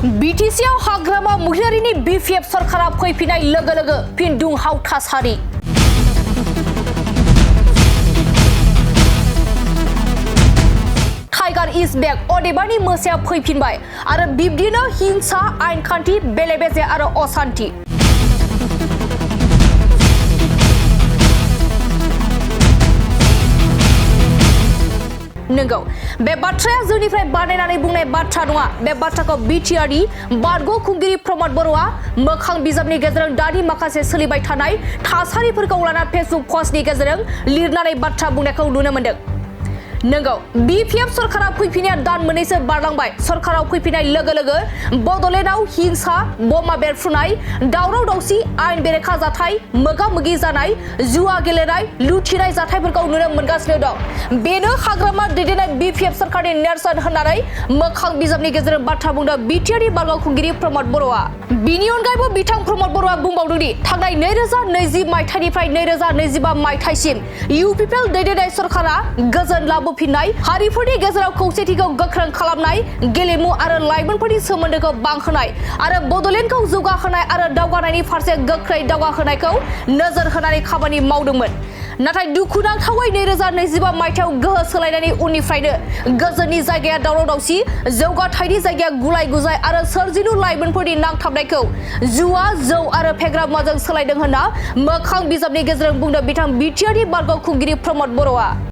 BTCआव हाग्रामा महिलारिनि BPF सरकारा फैफिननाय लोगो लोगो फिन दुंहाव थासारि। टाइगार इज बैक अदेबानि मोसाया फैफिनबाय आरो बिब्दिनो हिंसा आयेनखान्थि बेले-बेजे आरो असान्थि। नंगौ बे बाथ्राया जोंनिफ्राय बानायनानै बुंनाय बाथ्रा नङा। बे बाथ्राखौ बिटिआरनि बारग' खुंगिरि प्रमद बर'आ मोखां बिजाबनि गेजेरजों दानि माखासे सोलिबाय थानाय थासारिफोरखौ लाना फेसबुक पस्टनि गेजेरजों लिरनानै बाथ्रा बुंनायखौ नुनो मोन्दों। नंगौ BPF सरकारा फैफिननाया दान मोननैसो बारलांबाय। सरकाराव फैफिननाय लोगो लोगो बड'लेण्डआव हिंसा, बमा बेरफ्रुनाय, दावराव-दावसि, आयेन बेरेखा जाथाय, मोगा-मोगि जानाय, जुवा गेलेनाय, लुथिनाय जाथायफोरखौ नुनो मोनगासिनो दं। बेनो हाग्रामा दैदेननाय BPF सरकारनि नेरसोन होननानै मोखां बिजाबनि गेजेरजों बाथ्रा बुंदों बिटिआरनि बारग' खुंगिरि प्रमद बर'आ। बिनि अनगायैबो बिथां प्रमद बर'आ बुंबावदों दि थांनाय 2020 मायथाइनिफ्राय 2025 मायथाइसिम UPPL दैदेननाय सरकारा गोजोन लाबोफिननाय, हारिफोरनि गेजेराव खौसेथिखौ गोख्रों खालामनाय, गेलेमु आरो लाइमोनफोरनि सोमोन्दोखौ बांहोनाय आरो बड'लेण्डखौ जौगाहोनाय आरो दावगानायनि फारसे गोख्रै दावगाहोनायखौ नोजोर होनानै खामानि मावदोंमोन। नाथाय दुखुनांथावै 2025 मायथाइयाव गोहो सोलायनायनि उननिफ्रायनो गोजोननि जायगाया दावराव-दावसि, जौगाथायनि जायगाया गुलाय-गुजाय आरो सोरजिलु लाइमोनफोरनि नांथाबनायखौ जुवा, जौ आरो फेग्रा मुवाजों सोलायदों होनना मोखां बिजाबनि गेजेरजों बुंदों बिथां बिटिआरनि बारग' खुंगिरि प्रमद बर'आ।